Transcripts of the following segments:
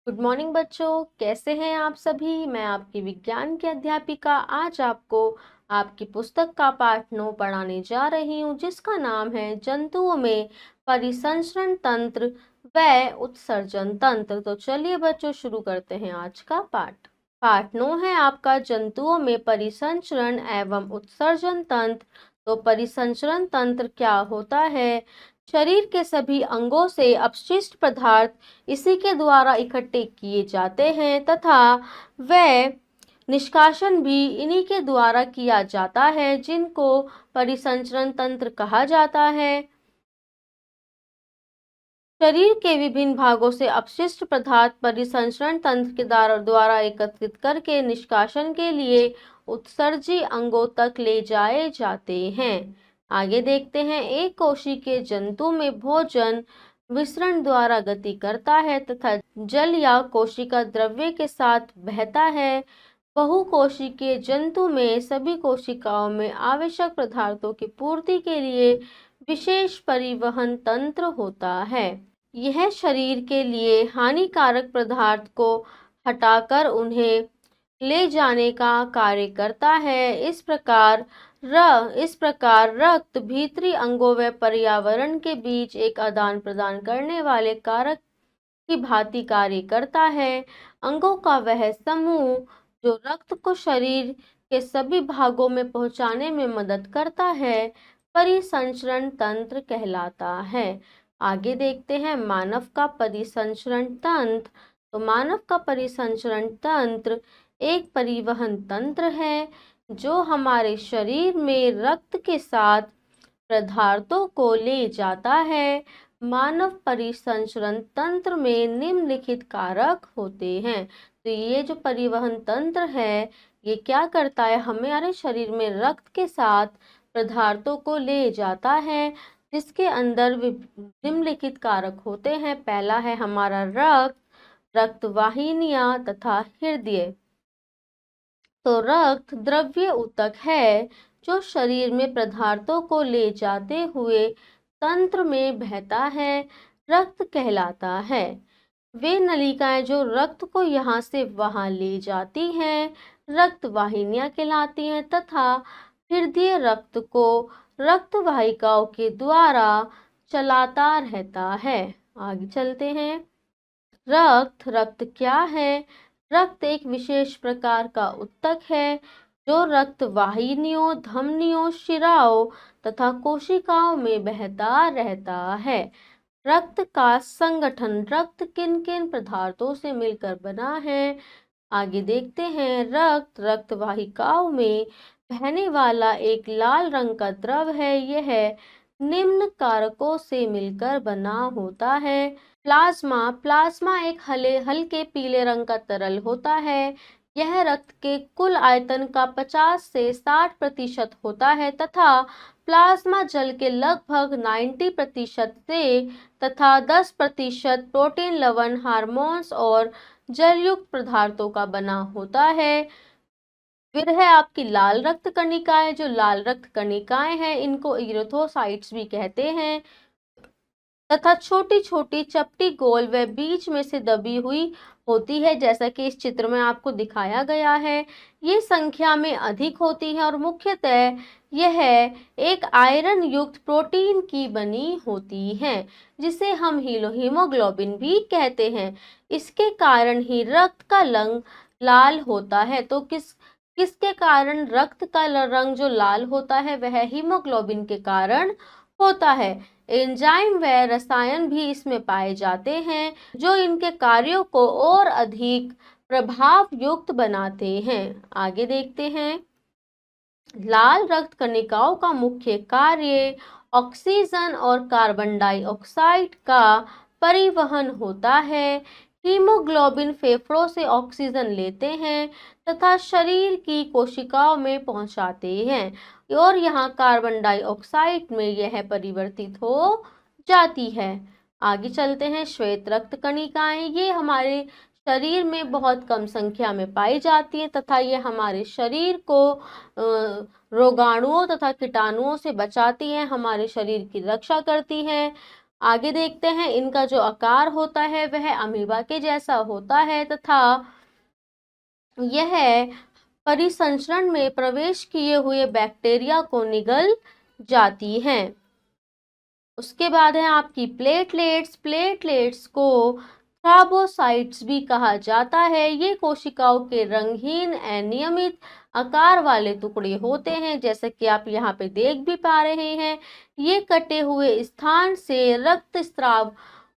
Good morning बच्चों, कैसे हैं आप सभी। मैं आपकी विज्ञान की अध्यापिका आज आपको आपकी पुस्तक का पाठ 9 पढ़ाने जा रही हूँ, जिसका नाम है जंतुओं में परिसंचरण तंत्र व उत्सर्जन तंत्र। तो चलिए बच्चों, शुरू करते हैं आज का पाठ। पाठ 9 है आपका जंतुओं में परिसंचरण एवं उत्सर्जन तंत्र। तो परिसंचरण तंत्र क्या होता है? शरीर के सभी अंगों से अपशिष्ट पदार्थ इसी के द्वारा इकट्ठे किए जाते हैं तथा वह निष्कासन भी इन्हीं के द्वारा किया जाता है, जिनको परिसंचरण तंत्र कहा जाता है। शरीर के विभिन्न भागों से अपशिष्ट पदार्थ परिसंचरण तंत्र के द्वारा एकत्रित करके निष्कासन के लिए उत्सर्जी अंगों तक ले जाए जाते हैं। आगे देखते हैं। एक कोशिकीय जंतु में भोजन विसरण द्वारा गति करता है तथा जल या कोशिका द्रव्य के साथ बहता है। बहुकोशिकीय जंतु में सभी कोशिकाओं में आवश्यक पदार्थों की पूर्ति के लिए विशेष परिवहन तंत्र होता है। यह शरीर के लिए हानिकारक पदार्थ को हटाकर उन्हें ले जाने का कार्य करता है। इस प्रकार रक्त भीतरी अंगों व पर्यावरण के बीच एक आदान प्रदान करने वाले कारक की भांति कार्य करता है। अंगों का वह समूह जो रक्त को शरीर के सभी भागों में पहुंचाने में मदद करता है, परिसंचरण तंत्र कहलाता है। आगे देखते हैं मानव का परिसंचरण तंत्र। तो मानव का परिसंचरण तंत्र एक परिवहन तंत्र है जो हमारे शरीर में रक्त के साथ पदार्थों को ले जाता है। मानव परिसंचरण तंत्र में निम्नलिखित कारक होते हैं। तो ये जो परिवहन तंत्र है, ये क्या करता है? हमारे शरीर में रक्त के साथ पदार्थों को ले जाता है, जिसके अंदर निम्नलिखित कारक होते हैं। पहला है हमारा रक्त, रक्तवाहिनियां तथा हृदय। तो रक्त द्रव्य ऊतक है जो शरीर में पदार्थों को ले जाते हुए तंत्र में बहता है, रक्त कहलाता है। वे नलिकाएं जो रक्त को यहाँ से वहां ले जाती हैं, रक्त वाहिनियां कहलाती हैं तथा हृदय रक्त को रक्त वाहिकाओं के द्वारा चलाता रहता है। आगे चलते हैं। रक्त क्या है? रक्त एक विशेष प्रकार का ऊतक है जो रक्त वाहिनियों, धमनियों, शिराओं तथा कोशिकाओं में बहता रहता है। रक्त का संगठन रक्त किन किन पदार्थों से मिलकर बना है? आगे देखते हैं। रक्त वाहिकाओं में बहने वाला एक लाल रंग का द्रव है। यह निम्न कारकों से मिलकर बना होता है। प्लाज्मा एक हल्के पीले रंग का तरल होता है। यह रक्त के कुल आयतन का 50 से 60% होता है तथा प्लाज्मा जल के लगभग 90% से तथा 10% प्रोटीन, लवण, हार्मोन्स और जलयुक्त पदार्थों का बना होता है। फिर है आपकी लाल रक्त कणिकाएं। जो लाल रक्त कणिकाएं हैं, इनको इरिथ्रोसाइट्स भी कहते हैं तथा छोटी छोटी चपटी गोल व बीच में से दबी हुई होती है, जैसा कि इस चित्र में आपको दिखाया गया है। ये संख्या में अधिक होती है और मुख्यतः यह एक आयरन युक्त प्रोटीन की बनी होती है, जिसे हम हीमोग्लोबिन भी कहते हैं। इसके कारण ही रक्त का रंग लाल होता है। तो किसके कारण रक्त का रंग जो लाल होता है, वह हीमोग्लोबिन के कारण होता है। एंजाइम व रसायन भी इसमें पाए जाते हैं जो इनके कार्यों को और अधिक प्रभाव युक्त बनाते हैं। आगे देखते हैं। लाल रक्त कणिकाओं का मुख्य कार्य ऑक्सीजन और कार्बन डाइऑक्साइड का परिवहन होता है। हीमोग्लोबिन फेफड़ों से ऑक्सीजन लेते हैं तथा शरीर की कोशिकाओं में पहुंचाते हैं और यहाँ कार्बन डाइऑक्साइड में यह परिवर्तित हो जाती है। आगे चलते हैं। श्वेत रक्त कणिकाएं ये हमारे शरीर में बहुत कम संख्या में पाई जाती है तथा ये हमारे शरीर को रोगाणुओं तथा कीटाणुओं से बचाती हैं, हमारे शरीर की रक्षा करती हैं। आगे देखते हैं, इनका जो आकार होता है वह अमीबा के जैसा होता है तथा यह परिसंचरण में प्रवेश किए हुए बैक्टीरिया को निगल जाती हैं। उसके बाद है आपकी प्लेटलेट्स। प्लेटलेट्स को थ्राम्बोसाइट्स भी कहा जाता है। ये कोशिकाओं के रंगहीन अनियमित आकार वाले टुकड़े होते हैं, जैसे कि आप यहाँ पे देख भी पा रहे हैं। ये कटे हुए स्थान से रक्त स्राव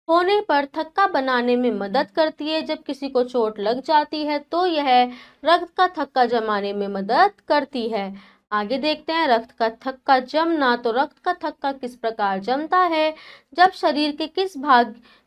होने पर थक्का बनाने में मदद करती है। जब किसी को चोट लग जाती है तो यह रक्त का थक्का जमाने में मदद करती है। आगे देखते हैं, रक्त का थक्का जमना। तो रक्त का थक्का किस प्रकार जमता है? जब शरीर के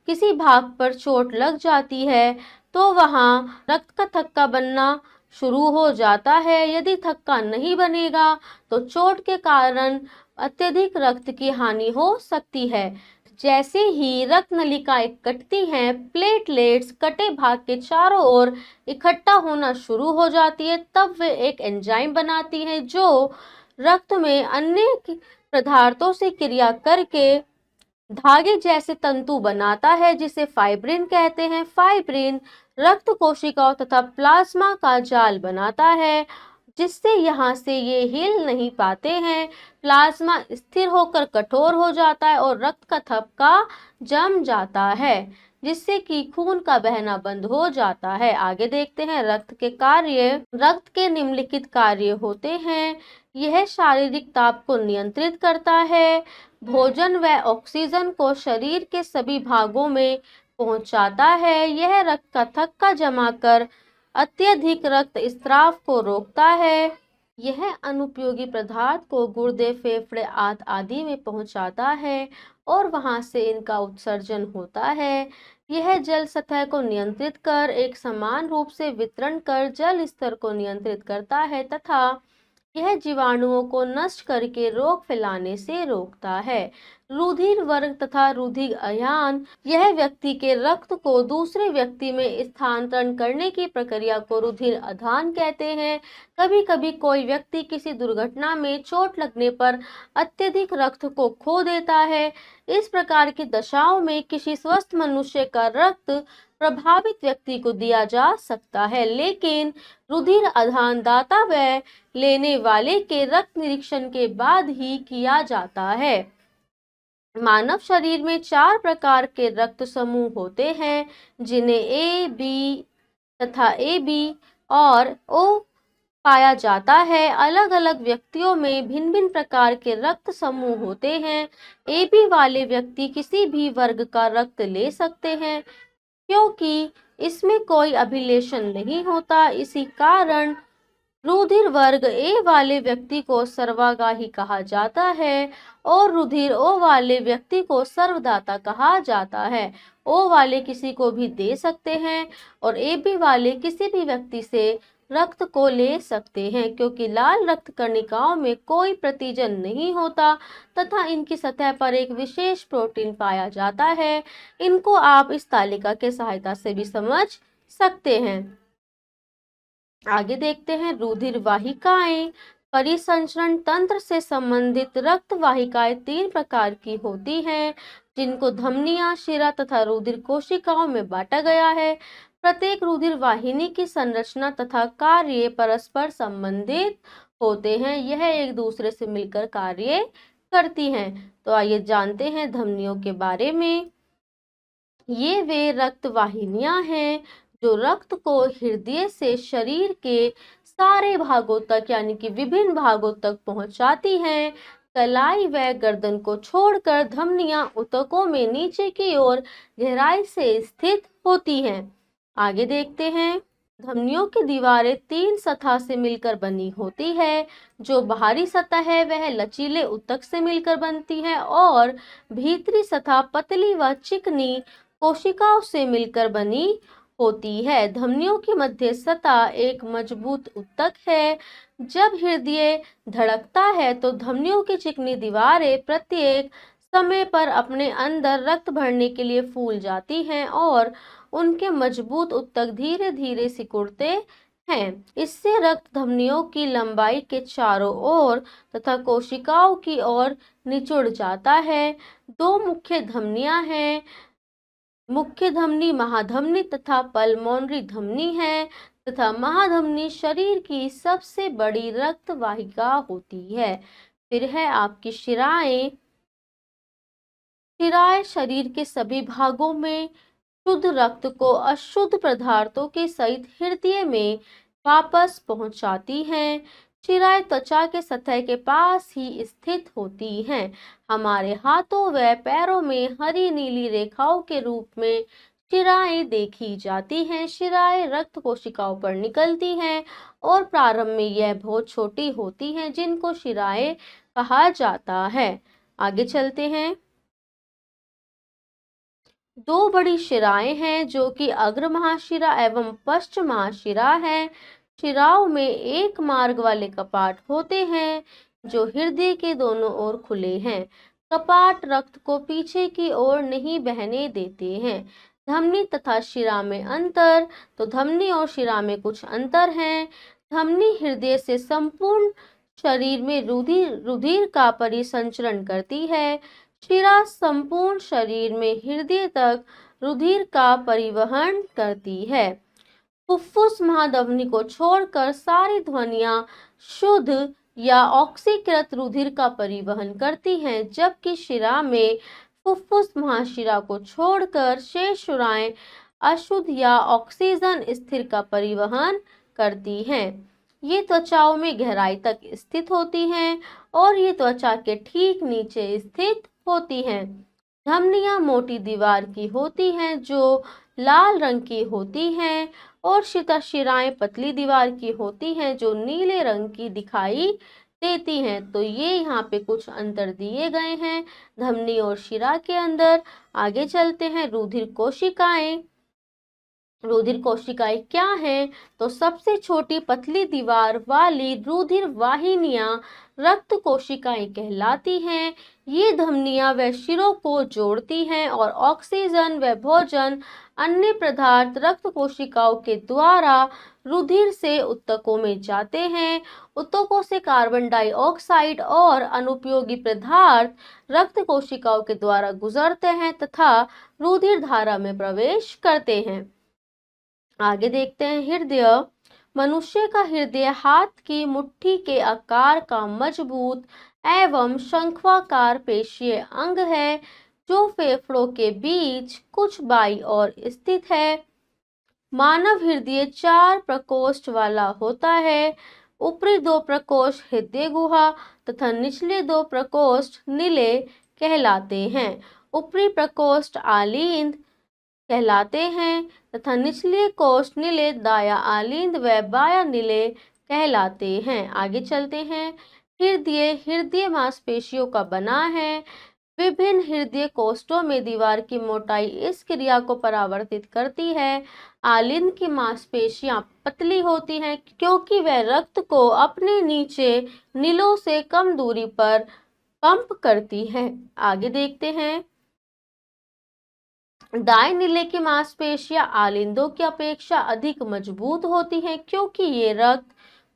किसी भाग पर चोट लग जाती है तो वहां रक्त का थक्का बनना शुरू हो जाता है। यदि थक्का नहीं बनेगा तो चोट के कारण अत्यधिक रक्त की हानि हो सकती है। जैसे ही रक्त नलिकाएं कटती हैं, प्लेटलेट्स कटे भाग के चारों ओर इकट्ठा होना शुरू हो जाती है। तब वे एक एंजाइम बनाती हैं जो रक्त में अन्य पदार्थों से क्रिया करके धागे जैसे तंतु बनाता है, जिसे फाइब्रिन कहते हैं। फाइब्रिन रक्त कोशिकाओं तथा प्लाज्मा का जाल बनाता है, जिससे यहाँ से ये हिल नहीं पाते हैं। प्लाज्मा स्थिर होकर कठोर हो जाता है और रक्त का थक्का जम जाता है, जिससे कि खून का बहना बंद हो जाता है। आगे देखते हैं, रक्त के कार्य। रक्त के निम्नलिखित कार्य होते हैं। यह शारीरिक ताप को नियंत्रित करता है, भोजन व ऑक्सीजन को शरीर के सभी भागों में पहुंचाता है। यह रक्त का थक्का जमा कर अत्यधिक रक्त स्राव को रोकता है। यह अनुपयोगी पदार्थ को गुर्दे, फेफड़े आदि में पहुंचाता है और वहां से इनका उत्सर्जन होता है। यह जल सतह को नियंत्रित कर एक समान रूप से वितरण कर जल स्तर को नियंत्रित करता है तथा यह जीवाणुओं को नष्ट करके रोग फैलाने से रोकता है। रुधिर वर्ग तथा रुधिर आयन, यह व्यक्ति के रक्त को दूसरे व्यक्ति में स्थानांतरण करने की प्रक्रिया को रुधिर आदान कहते हैं। कभी कभी कोई व्यक्ति किसी दुर्घटना में चोट लगने पर अत्यधिक रक्त को खो देता है। इस प्रकार की दशाओं में किसी स्वस्थ मनुष्य का रक्त प्रभावित व्यक्ति को दिया जा सकता है, लेकिन रुधिर आदान दाता व लेने वाले के रक्त निरीक्षण के बाद ही किया जाता है। मानव शरीर में 4 प्रकार के रक्त समूह होते हैं, जिन्हें ए, बी तथा ए बी और ओ पाया जाता है। अलग अलग व्यक्तियों में भिन्न भिन्न प्रकार के रक्त समूह होते हैं। ए बी वाले व्यक्ति किसी भी वर्ग का रक्त ले सकते हैं, क्योंकि इसमें कोई अभिलेशन नहीं होता। इसी कारण रुधिर वर्ग ए वाले व्यक्ति को सर्वगाही कहा जाता है और रुधिर ओ वाले व्यक्ति को सर्वदाता कहा जाता है। ओ वाले किसी को भी दे सकते हैं और ए बी वाले किसी भी व्यक्ति से रक्त को ले सकते हैं, क्योंकि लाल रक्त कणिकाओं में कोई प्रतिजन नहीं होता तथा इनकी सतह पर एक विशेष प्रोटीन पाया जाता है। इनको आप इस तालिका के सहायता से भी समझ सकते हैं। आगे देखते हैं, रुधिर वाहिकाएं। परिसंचरण तंत्र से संबंधित रक्त वाहिकाएं 3 प्रकार की होती हैं, जिनको धमनियां, शिरा तथा रुधिर कोशिकाओं में बांटा गया है। प्रत्येक रुधिर वाहिनी की संरचना तथा कार्य परस्पर संबंधित होते हैं। यह एक दूसरे से मिलकर कार्य करती हैं। तो आइए जानते हैं धमनियों के बारे में। ये वे रक्त वाहिनियां हैं जो रक्त को हृदय से शरीर के सारे भागों तक यानी कि विभिन्न भागों तक पहुंचाती हैं। कलाई व गर्दन को छोड़कर धमनियां ऊतकों में नीचे की ओर गहराई से स्थित होती हैं। आगे देखते हैं, धमनियों की दीवारें 3 सतह से मिलकर बनी होती है। जो बाहरी सतह है वह लचीले ऊतक से मिलकर बनती है और भीतरी सतह पतली व चिकनी कोशिकाओं से मिलकर बनी होती है। धमनियों की मध्य सतह एक मजबूत ऊतक है। जब हृदय धड़कता है तो धमनियों की चिकनी दीवारें प्रत्येक समय पर अपने अंदर रक्त भरने के लिए फूल जाती हैं और उनके मजबूत ऊतक धीरे धीरे सिकुड़ते हैं। इससे रक्त धमनियों की लंबाई के चारों ओर तथा कोशिकाओं की ओर निचुड़ जाता है। दो मुख्य धमनियां हैं, मुख्य धमनी महाधमनी तथा पल्मोनरी धमनी है तथा महाधमनी शरीर की सबसे बड़ी रक्त वाहिका होती है। फिर है आपकी शिराएं। शिराएं शरीर के सभी भागों में शुद्ध रक्त को अशुद्ध पदार्थों के सहित हृदय में वापस पहुंचाती हैं। शिराएं त्वचा के सतह के पास ही स्थित होती हैं। हमारे हाथों व पैरों में हरी नीली रेखाओं के रूप में शिराएं देखी जाती हैं। शिराएं रक्त कोशिकाओं पर निकलती हैं और प्रारंभ में यह बहुत छोटी होती हैं, जिनको शिराएं कहा जाता है। आगे चलते हैं। दो बड़ी शिराएं हैं जो कि अग्र महाशिरा एवं पश्च महाशिरा है। शिराओं में एक मार्ग वाले कपाट होते हैं जो हृदय के दोनों ओर खुले हैं। कपाट रक्त को पीछे की ओर नहीं बहने देते हैं। धमनी तथा शिरा में अंतर। तो धमनी और शिरा में कुछ अंतर हैं। धमनी हृदय से संपूर्ण शरीर में रुधिर का परिसंचरण करती है। शिरा संपूर्ण शरीर में हृदय तक रुधिर का परिवहन करती है। फुफ्फुस महाधमनी को छोड़कर सारी ध्वनियां शुद्ध या ऑक्सीकृत रुधिर का परिवहन करती हैं, जबकि शिरा में फुफ्फुस महाशिरा को छोड़कर शेष शिराएं अशुद्ध या ऑक्सीजन स्थिर का परिवहन करती हैं। ये त्वचाओं में गहराई तक स्थित होती हैं और ये त्वचा के ठीक नीचे स्थित होती हैं। धमनियां मोटी दीवार की होती हैं जो लाल रंग की होती हैं और शिराएं पतली दीवार की होती हैं जो नीले रंग की दिखाई देती हैं। तो ये यहाँ पे कुछ अंतर दिए गए हैं धमनी और शिरा के अंदर। आगे चलते हैं। रुधिर कोशिकाएं। रुधिर कोशिकाएं क्या हैं? तो सबसे छोटी पतली दीवार वाली रुधिर वाहिनियां रक्त कोशिकाएं कहलाती हैं। ये धमनियां व शिरों को जोड़ती हैं और ऑक्सीजन व भोजन अन्य पदार्थ रक्त कोशिकाओं के द्वारा रुधिर से ऊतकों में जाते हैं। ऊतकों से कार्बन डाइऑक्साइड और अनुपयोगी पदार्थ रक्त कोशिकाओं के द्वारा गुजरते हैं तथा रुधिर धारा में प्रवेश करते हैं। आगे देखते हैं। हृदय। मनुष्य का हृदय हाथ की मुट्ठी के आकार का मजबूत एवं शंक्वाकार पेशीय अंग है जो फेफड़ों के बीच कुछ बाईं ओर स्थित है। मानव हृदय 4 प्रकोष्ठ वाला होता है। ऊपरी 2 प्रकोष्ठ हृदय गुहा तथा निचले 2 प्रकोष्ठ निले कहलाते हैं। ऊपरी प्रकोष्ठ आलिंद कहलाते हैं तथा निचले कोष्ठ निले दाया आलिंद व बाया निले कहलाते हैं। आगे चलते हैं। हृदय मांसपेशियों का बना है। विभिन्न हृदय कोष्ठों में दीवार की मोटाई इस क्रिया को परावर्तित करती है। आलिंद की मांसपेशियां पतली होती हैं क्योंकि वह रक्त को अपने नीचे नीलों से कम दूरी पर पंप करती है। आगे देखते हैं। दाएं नीले की मांसपेशियां आलिंदों की अपेक्षा अधिक मजबूत होती हैं क्योंकि ये रक्त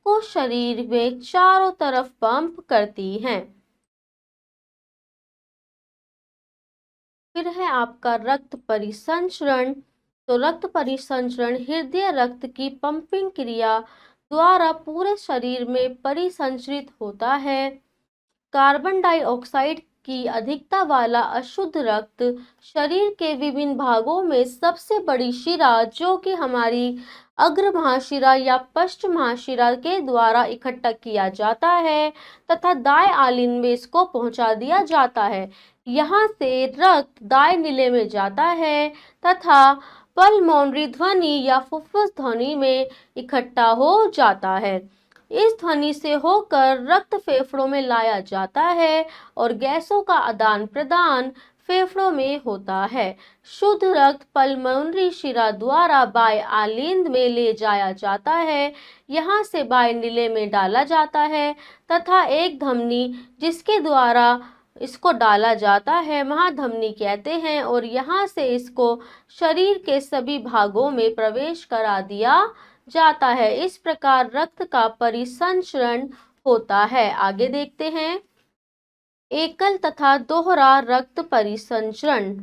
को शरीर में चारों तरफ पंप करती हैं। फिर है आपका रक्त परिसंचरण। तो रक्त परिसंचरण हृदय रक्त की पंपिंग क्रिया द्वारा पूरे शरीर में परिसंचरित होता है। कार्बन डाइऑक्साइड की अधिकता वाला अशुद्ध रक्त शरीर के विभिन्न भागों में सबसे बड़ी शिरा जो कि हमारी अग्र महाशिरा या पश्च महाशिरा के द्वारा इकट्ठा किया जाता है तथा दाएं आलिंद में इसको पहुंचा दिया जाता है। यहाँ से रक्त दाएं नीले में जाता है तथा पल्मोनरी ध्वनि या फुफ्फुस ध्वनि में इकट्ठा हो जाता है। इस ध्वनि से होकर रक्त फेफड़ों में लाया जाता है और गैसों का आदान प्रदान फेफड़ों में होता है। शुद्ध रक्त पल्मोनरी शिरा द्वारा बाएं आलिंद में ले जाया जाता है। यहाँ से बाएं नीले में डाला जाता है तथा एक धमनी जिसके द्वारा इसको डाला जाता है, महाधमनी कहते हैं, और यहाँ से इसको शरीर के सभी भागों में प्रवेश करा दिया जाता है। इस प्रकार रक्त का परिसंचरण होता है। आगे देखते हैं एकल तथा दोहरा रक्त परिसंचरण।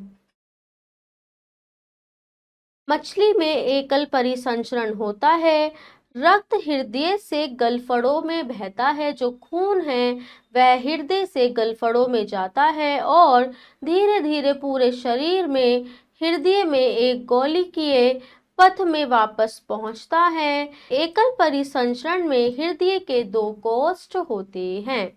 मछली में एकल परिसंचरण होता है। रक्त हृदय से गलफड़ों में बहता है। जो खून है वह हृदय से गलफड़ों में जाता है और धीरे धीरे पूरे शरीर में हृदय में एक गोलिकीय पथ में वापस पहुंचता है। एकल परिसंचरण में हृदय के 2 कोष्ठ होते हैं।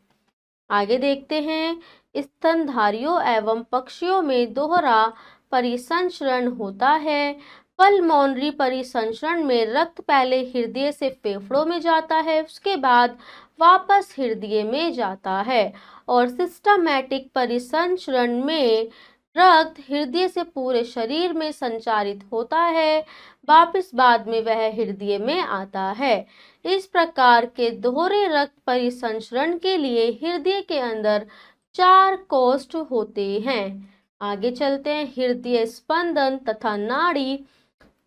आगे देखते हैं स्तनधारियों एवं पक्षियों में दोहरा परिसंचरण होता है। पल्मोनरी परिसंचरण में रक्त पहले हृदय से फेफड़ों में जाता है, उसके बाद वापस हृदय में जाता है। और सिस्टमैटिक परिसंचरण में रक्त हृदय से पूरे शरीर में संचारित होता है, वापस बाद में वह हृदय में आता है। इस प्रकार के दोहरे रक्त परिसंचरण के लिए हृदय के अंदर 4 कोष्ठ होते हैं। आगे चलते हैं हृदय स्पंदन तथा नाड़ी।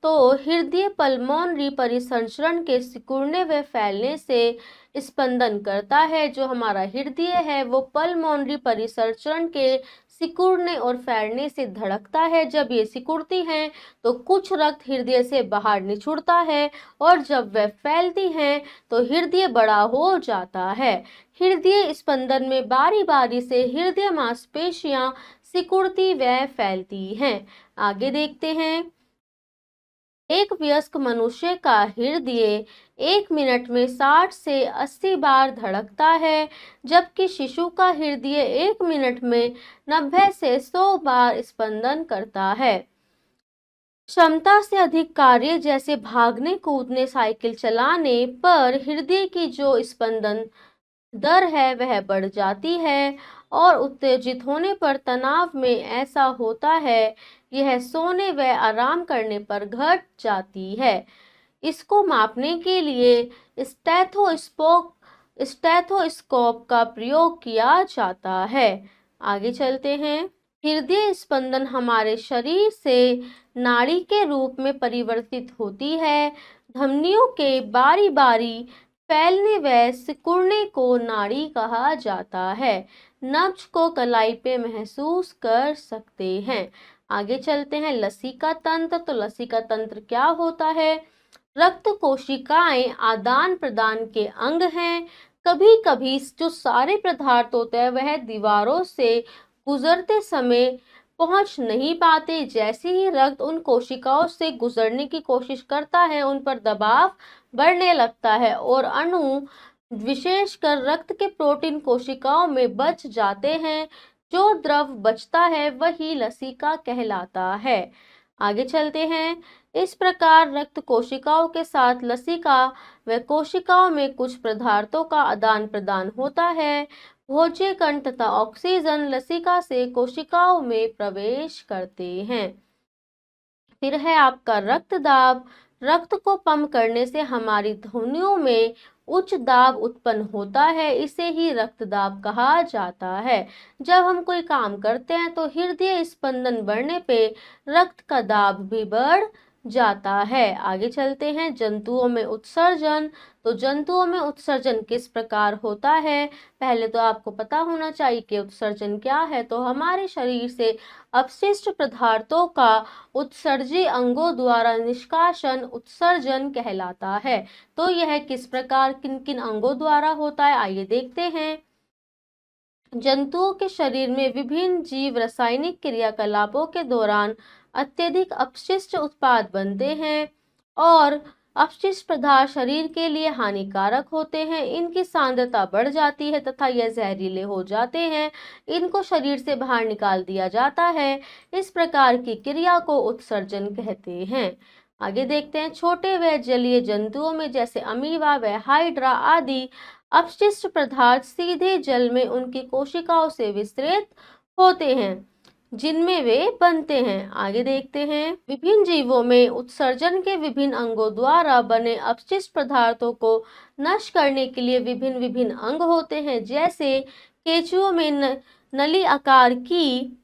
तो हृदय पल्मोनरी परिसंचरण के सिकुड़ने व फैलने से स्पंदन करता है। जो हमारा हृदय है वो पल्मोनरी परिसंचरण के सिकुड़ने और फैलने से धड़कता है। जब ये सिकुड़ती हैं तो कुछ रक्त हृदय से बाहर निचुड़ता है और जब वह फैलती हैं तो हृदय बड़ा हो जाता है। हृदय स्पंदन में बारी बारी से हृदय मांसपेशियां सिकुड़ती व फैलती हैं। आगे देखते हैं एक वयस्क मनुष्य का हृदय 1 मिनट में 60 से 80 बार धड़कता है, जबकि शिशु का हृदय 1 मिनट में 90 से 100 बार स्पंदन करता है। क्षमता से अधिक कार्य जैसे भागने कूदने साइकिल चलाने पर हृदय की जो स्पंदन दर है वह बढ़ जाती है और उत्तेजित होने पर तनाव में ऐसा होता है, यह सोने व आराम करने पर घट जाती है। इसको मापने के लिए स्टेथोस्कोप का प्रयोग किया जाता है। आगे चलते हैं हृदय स्पंदन हमारे शरीर से नाड़ी के रूप में परिवर्तित होती है। धमनियों के बारी बारी फैलने व सिकुड़ने को नाड़ी कहा जाता है। नब्ज को कलाई पे महसूस कर सकते हैं। आगे चलते हैं लसिका तंत्र। तो लसिका तंत्र क्या होता है? रक्त कोशिकाएं आदान प्रदान के अंग हैं। कभी कभी जो सारे पदार्थ होते हैं वह दीवारों से गुजरते समय पहुंच नहीं पाते। जैसे ही रक्त उन कोशिकाओं से गुजरने की कोशिश करता है उन पर दबाव बढ़ने लगता है और अणु विशेषकर रक्त के प्रोटीन कोशिकाओं में बच जाते हैं। जो द्रव बचता है वही लसिका कहलाता है। आगे चलते हैं इस प्रकार रक्त कोशिकाओं के साथ लसिका व कोशिकाओं में कुछ पदार्थों का आदान प्रदान होता है। भोज्य कण तथा ऑक्सीजन लसिका से कोशिकाओं में प्रवेश करते हैं। फिर है आपका रक्तदाब। रक्त को पंप करने से हमारी धमनियों में उच्च दाब उत्पन्न होता है, इसे ही रक्तदाब कहा जाता है। जब हम कोई काम करते हैं तो हृदय स्पंदन बढ़ने पे रक्त का दाब भी बढ़ जाता है। आगे चलते हैं जंतुओं में उत्सर्जन। तो जंतुओं में उत्सर्जन किस प्रकार होता है? पहले तो आपको पता होना चाहिए कि उत्सर्जन क्या है। तो हमारे शरीर से अपशिष्ट पदार्थों का उत्सर्जी अंगों द्वारा निष्कासन उत्सर्जन कहलाता है। तो यह किस प्रकार किन किन अंगों द्वारा होता है आइए देखते हैं। जंतुओं के शरीर में विभिन्न जीव रासायनिक क्रियाकलापों के दौरान अत्यधिक अपशिष्ट उत्पाद बनते हैं और अपशिष्ट पदार्थ शरीर के लिए हानिकारक होते हैं। इनकी सांद्रता बढ़ जाती है तथा यह जहरीले हो जाते हैं। इनको शरीर से बाहर निकाल दिया जाता है। इस प्रकार की क्रिया को उत्सर्जन कहते हैं। आगे देखते हैं छोटे व जलीय जंतुओं में जैसे अमीबा व हाइड्रा आदि अपशिष्ट पदार्थ सीधे जल में उनकी कोशिकाओं से विस्तृत होते हैं जिनमें वे बनते हैं। आगे देखते हैं विभिन्न जीवों में उत्सर्जन के विभिन्न अंगों द्वारा बने अपशिष्ट पदार्थों को नष्ट करने के लिए विभिन्न विभिन्न अंग होते हैं। जैसे केंचुओं में नली आकार की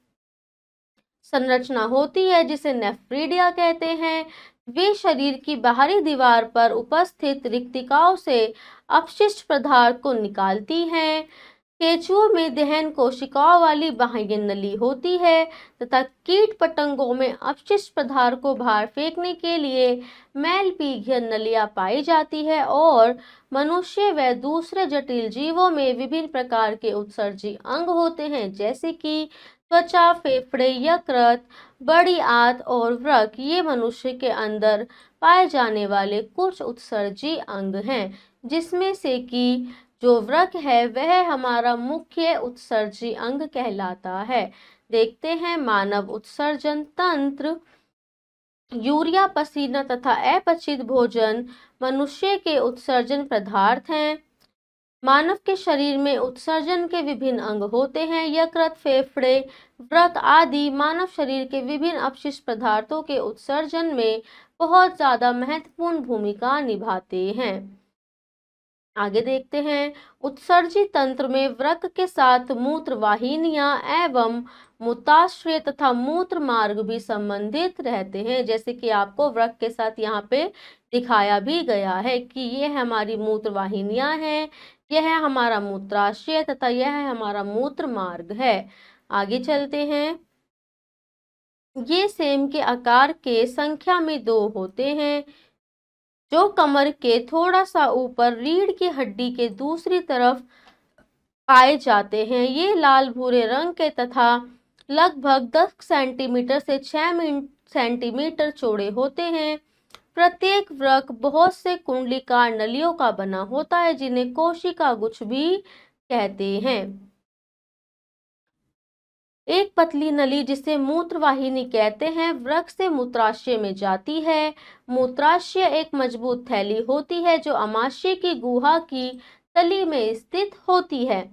संरचना होती है जिसे नेफ्रिडिया कहते हैं। वे शरीर की बाहरी दीवार पर उपस्थित रिक्तिकाओं से अपशिष्ट पदार्थ को निकालती हैं। केंचुओं में दहन कोशिकाओं वाली बाह्य नली होती है तथा कीट पतंगों में अपशिष्ट पदार्थ को बाहर फेंकने के लिए मैलपीघ्य नलियां पाई जाती है। और मनुष्य व दूसरे जटिल जीवों में विभिन्न प्रकार के उत्सर्जी अंग होते हैं, जैसे कि त्वचा, फेफड़े, यकृत, बड़ी आंत और वृक्क। ये मनुष्य के अंदर पाए जाने वाले कुछ उत्सर्जी अंग हैं, जिसमें से कि जो वृक्क है वह हमारा मुख्य उत्सर्जी अंग कहलाता है। देखते हैं मानव उत्सर्जन तंत्र। यूरिया, पसीना तथा अपचित भोजन मनुष्य के उत्सर्जन पदार्थ हैं। मानव के शरीर में उत्सर्जन के विभिन्न अंग होते हैं। यकृत, फेफड़े, वृक्क आदि मानव शरीर के विभिन्न अपशिष्ट पदार्थों के उत्सर्जन में बहुत ज्यादा महत्वपूर्ण भूमिका निभाते हैं। आगे देखते हैं, उत्सर्जी तंत्र में वृक्क के साथ मूत्र वाहिनियां एवं मूत्राशय तथा मूत्र मार्ग भी संबंधित रहते हैं। जैसे कि आपको वृक्क के साथ यहाँ पे दिखाया भी गया है कि ये हमारी मूत्र वाहिनियां हैं, यह है हमारा मूत्राशय तथा यह है हमारा मूत्र मार्ग है। आगे चलते हैं, ये सेम के आकार के संख्या में 2 होते हैं, जो कमर के थोड़ा सा ऊपर रीढ़ की हड्डी के दूसरी तरफ पाए जाते हैं। ये लाल भूरे रंग के तथा लगभग 10 सेंटीमीटर से 6 सेंटीमीटर चौड़े होते हैं। प्रत्येक वृक्क बहुत से कुंडलीकार नलियों का बना होता है, जिन्हें कोशिका गुच्छ भी कहते हैं। एक पतली नली जिसे मूत्रवाहिनी कहते हैं वृक्क से मूत्राशय में जाती है। मूत्राशय एक मजबूत थैली होती है जो अमाशय की गुहा की तली में स्थित होती है।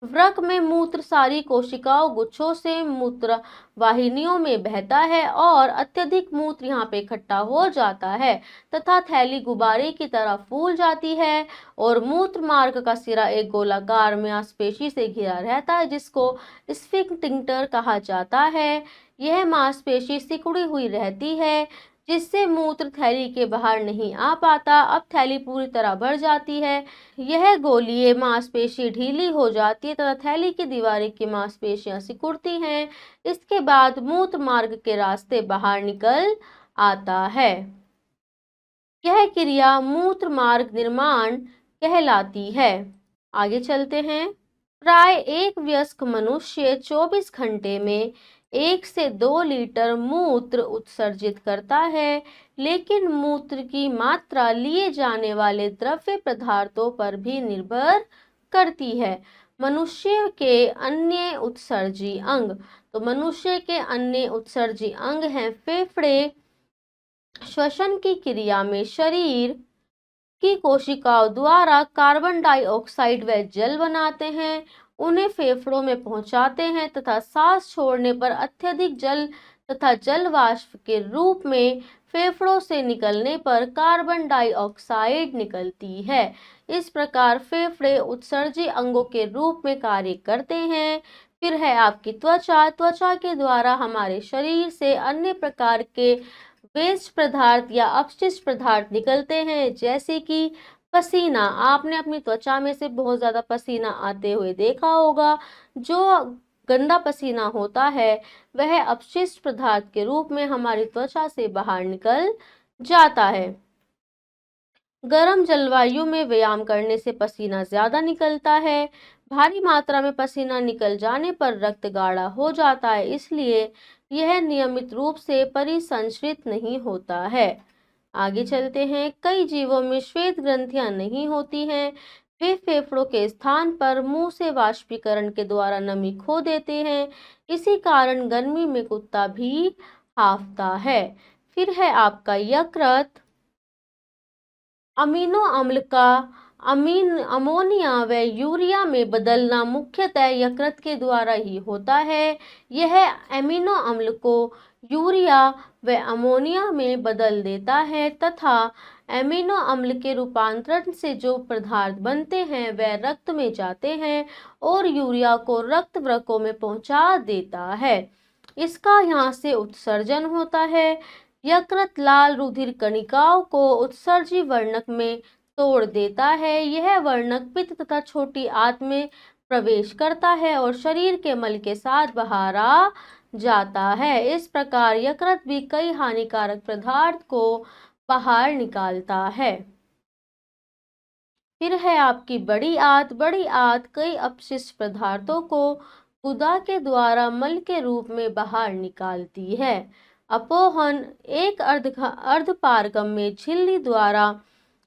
वृक्क में मूत्र सारी कोशिकाओं गुच्छों से मूत्र वाहिनियों में बहता है और अत्यधिक मूत्र यहाँ पे इकट्ठा हो जाता है तथा थैली गुब्बारे की तरह फूल जाती है। और मूत्र मार्ग का सिरा एक गोलाकार मांसपेशी से घिरा रहता है, जिसको स्फिंक्टर कहा जाता है। यह मांसपेशी सिकुड़ी हुई रहती है, जिससे मूत्र थैली के बाहर नहीं आ पाता। अब थैली पूरी तरह भर जाती है, यह गोलीय मांसपेशी ढीली हो जाती है तथा थैली की दीवारें की मांसपेशियां सिकुड़ती हैं। इसके बाद मूत्र मार्ग के रास्ते बाहर निकल आता है। यह क्रिया मूत्र मार्ग निर्माण कहलाती है। आगे चलते हैं, प्राय एक वयस्क मनुष्य 24 घंटे में 1 से 2 लीटर मूत्र उत्सर्जित करता है, लेकिन मूत्र की मात्रा लिए जाने वाले द्रव्य पदार्थों पर भी निर्भर करती है। मनुष्य के अन्य उत्सर्जी अंग, तो मनुष्य के अन्य उत्सर्जी अंग हैं फेफड़े। श्वसन की क्रिया में शरीर की कोशिकाओं द्वारा कार्बन डाइऑक्साइड व जल बनाते हैं, उन्हें फेफड़ों में पहुंचाते हैं तथा सांस छोड़ने पर अत्यधिक जल तथा जल वाष्प के रूप में फेफड़ों से निकलने पर कार्बन डाइऑक्साइड निकलती है। इस प्रकार फेफड़े उत्सर्जी अंगों के रूप में कार्य करते हैं। फिर है आपकी त्वचा। त्वचा के द्वारा हमारे शरीर से अन्य प्रकार के वेस्ट पदार्थ या अपशिष्ट पदार्थ निकलते हैं, जैसे कि पसीना। आपने अपनी त्वचा में से बहुत ज्यादा पसीना आते हुए देखा होगा। जो गंदा पसीना होता है वह अपशिष्ट पदार्थ के रूप में हमारी त्वचा से बाहर निकल जाता है। गर्म जलवायु में व्यायाम करने से पसीना ज्यादा निकलता है। भारी मात्रा में पसीना निकल जाने पर रक्त गाढ़ा हो जाता है, इसलिए यह नियमित रूप से परिसंचरित नहीं होता है। आगे चलते हैं, कई जीवों में श्वेत ग्रंथियां नहीं होती हैं। वे फेफड़ों के स्थान पर मुंह से वाष्पीकरण के द्वारा नमी खो देते हैं। इसी कारण गर्मी में कुत्ता भी हांफता है। फिर है आपका यकृत। अमीनो अम्ल का अमोनिया व यूरिया में बदलना मुख्यतः यकृत के द्वारा ही होता है। यह अमीनो अम्ल को यूरिया व अमोनिया में बदल देता है तथा एमिनो अम्ल के रूपांतरण से जो पदार्थ बनते हैं वह रक्त में जाते हैं और यूरिया को रक्त वृक्कों में पहुंचा देता है। इसका यहाँ से उत्सर्जन होता है। यकृत लाल रुधिर कणिकाओं को उत्सर्जी वर्णक में तोड़ देता है। यह वर्णक पित्त तथा छोटी आंत में प्रवेश करता है और शरीर के मल के साथ बाहर आ जाता है। इस प्रकार यकृत भी कई हानिकारक पदार्थ को बाहर निकालता है। फिर है आपकी बड़ी आंत। बड़ी आंत कई अपशिष्ट पदार्थों को गुदा के द्वारा मल के रूप में बाहर निकालती है। अपोहन एक अर्धपारगम्य झिल्ली द्वारा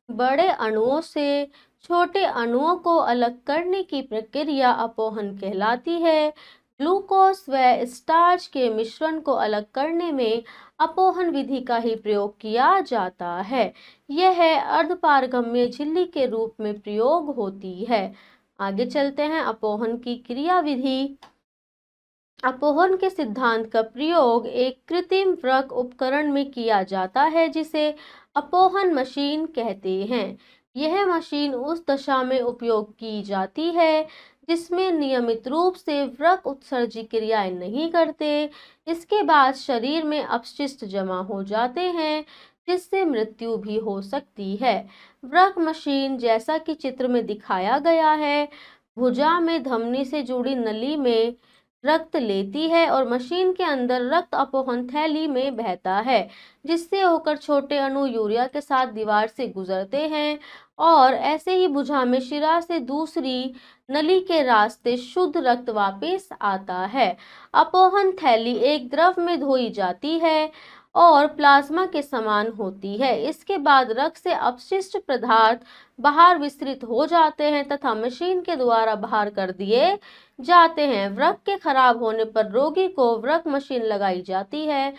बड़े अणुओं से छोटे अणुओं को अलग करने की प्रक्रिया अपोहन कहलाती है। ग्लूकोज व स्टार्च के मिश्रण को अलग करने में अपोहन विधि का ही प्रयोग किया जाता है। यह अर्धपारगम्य झिल्ली के रूप में प्रयोग होती है। आगे चलते हैं अपोहन की क्रिया विधि। अपोहन के सिद्धांत का प्रयोग एक कृत्रिम वृक्क उपकरण में किया जाता है जिसे अपोहन मशीन कहते हैं। यह मशीन उस दशा में उपयोग की जाती है जिसमें नियमित रूप से वृक्क उत्सर्जी क्रियाएं नहीं करते। इसके बाद शरीर में अपशिष्ट जमा हो जाते हैं जिससे मृत्यु भी हो सकती है। वृक्क मशीन जैसा कि चित्र में दिखाया गया है, भुजा में धमनी से जुड़ी नली में रक्त लेती है और मशीन के अंदर रक्त अपोहन थैली में बहता है, जिससे होकर छोटे अणु यूरिया के साथ दीवार से गुजरते हैं और ऐसे ही भुजा में शिरा से दूसरी नली के रास्ते शुद्ध रक्त वापस आता है। अपोहन थैली एक द्रव में धोई जाती है और प्लाज्मा के समान होती है। इसके बाद रक्त से अपशिष्ट पदार्थ बाहर विस्तृत हो जाते हैं तथा मशीन के द्वारा बाहर कर दिए जाते हैं। वृक्क के खराब होने पर रोगी को वृक्क मशीन लगाई जाती है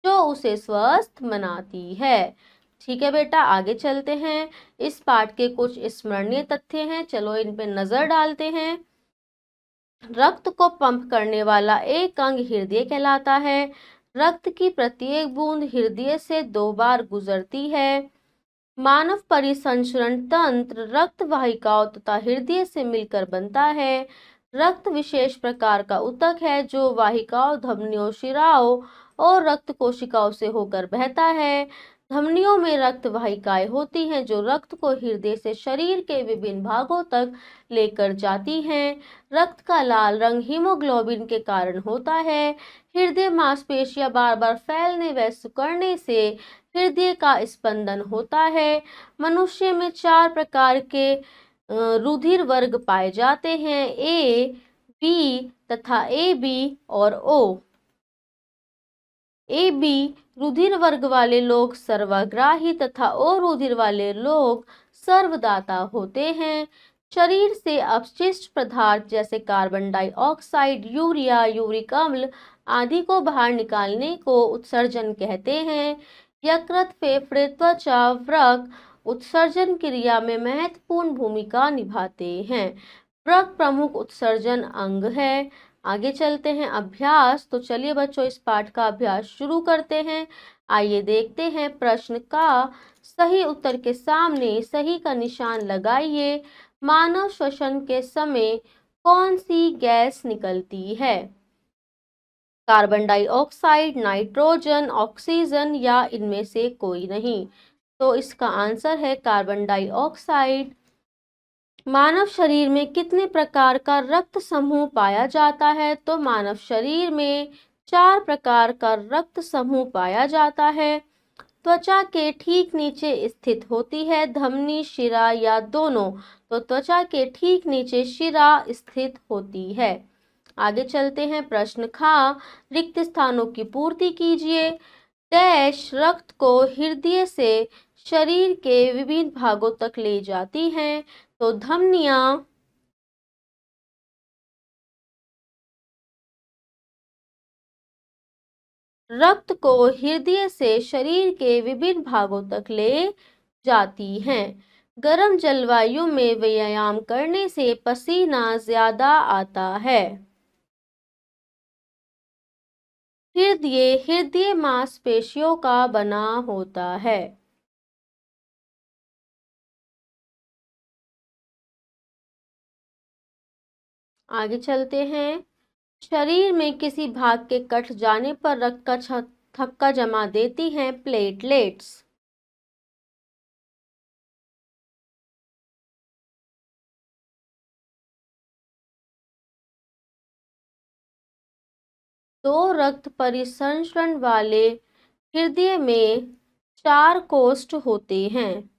जो उसे स्वस्थ बनाती है। ठीक है बेटा, आगे चलते हैं। इस पाठ के कुछ स्मरणीय तथ्य हैं, चलो इन पे नजर डालते हैं। रक्त को पंप करने वाला एक अंग हृदय कहलाता है। रक्त की प्रत्येक बूंद हृदय से 2 बार गुजरती है। मानव परिसंचरण तंत्र रक्त वाहिकाओं तथा हृदय से मिलकर बनता है। रक्त विशेष प्रकार का ऊतक है जो वाहिकाओं, धमनियों, शिराओं और रक्त कोशिकाओं से होकर बहता है। धमनियों में रक्त वाहिकाएं होती हैं जो रक्त को हृदय से शरीर के विभिन्न भागों तक लेकर जाती हैं। रक्त का लाल रंग हीमोग्लोबिन के कारण होता है। हृदय मांसपेशियां बार बार फैलने व सिकुड़ने से हृदय का स्पंदन होता है। मनुष्य में 4 प्रकार के रुधिर वर्ग पाए जाते हैं, ए, बी तथा ए बी और ओ। ए बी रुधिर वर्ग वाले लोग सर्वग्राही तथा ओ रुधिर वाले लोग सर्वदाता होते हैं। शरीर से अपशिष्ट पदार्थ जैसे कार्बन डाइऑक्साइड, यूरिया, यूरिक अम्ल आदि को बाहर निकालने को उत्सर्जन कहते हैं। यकृत, फेफड़े, त्वचा, वृक्क उत्सर्जन क्रिया में महत्वपूर्ण भूमिका निभाते हैं। वृक्क प्रमुख उत्सर्जन अंग है। आगे चलते हैं अभ्यास। तो चलिए बच्चों, इस पाठ का अभ्यास शुरू करते हैं। आइए देखते हैं प्रश्न का सही उत्तर के सामने सही का निशान लगाइए। मानव श्वसन के समय कौन सी गैस निकलती है? कार्बन डाइऑक्साइड, नाइट्रोजन, ऑक्सीजन या इनमें से कोई नहीं। तो इसका आंसर है कार्बन डाइऑक्साइड। मानव शरीर में कितने प्रकार का रक्त समूह पाया जाता है? तो मानव शरीर में 4 प्रकार का रक्त समूह पाया जाता है। त्वचा के ठीक नीचे स्थित होती है धमनी, शिरा या दोनों। तो त्वचा के ठीक नीचे शिरा स्थित होती है। आगे चलते हैं प्रश्न खा। रिक्त स्थानों की पूर्ति कीजिए। डैश रक्त को हृदय से शरीर के विभिन्न भागों तक ले जाती हैं। तो धमनियां रक्त को हृदय से शरीर के विभिन्न भागों तक ले जाती हैं। गर्म जलवायु में व्यायाम करने से पसीना ज्यादा आता है। हृदय हृदय मांसपेशियों का बना होता है। आगे चलते हैं। शरीर में किसी भाग के कट जाने पर रक्त का थक्का जमा देती हैं प्लेटलेट्स। दो रक्त परिसंचरण वाले हृदय में 4 कोष्ठ होते हैं।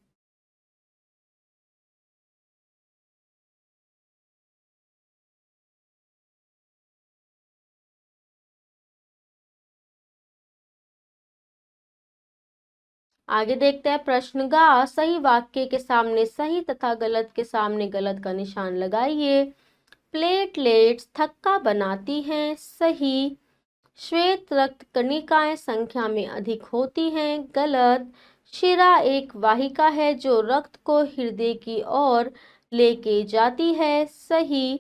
आगे देखते हैं प्रश्न गा। सही वाक्य के सामने सही तथा गलत के सामने गलत का निशान लगाइए। प्लेटलेट्स थक्का बनाती हैं, सही। श्वेत रक्त कणिकाएं संख्या में अधिक होती हैं, गलत। शिरा एक वाहिका है जो रक्त को हृदय की ओर लेके जाती है, सही।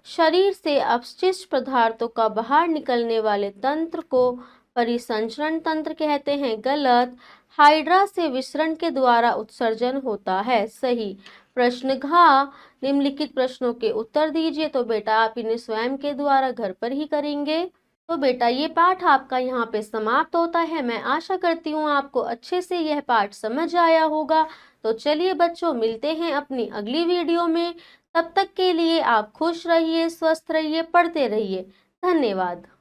शरीर से अपशिष्ट पदार्थों का बाहर निकलने वाले तंत्र को परिसंचरण तंत्र कहते हैं, गलत। हाइड्रा से विसरण के द्वारा उत्सर्जन होता है, सही। प्रश्न घ। निम्नलिखित प्रश्नों के उत्तर दीजिए। तो बेटा आप इन्हें स्वयं के द्वारा घर पर ही करेंगे। तो बेटा ये पाठ आपका यहाँ पे समाप्त होता है। मैं आशा करती हूँ आपको अच्छे से यह पाठ समझ आया होगा। तो चलिए बच्चों, मिलते हैं अपनी अगली वीडियो में। तब तक के लिए आप खुश रहिए, स्वस्थ रहिए, पढ़ते रहिए। धन्यवाद।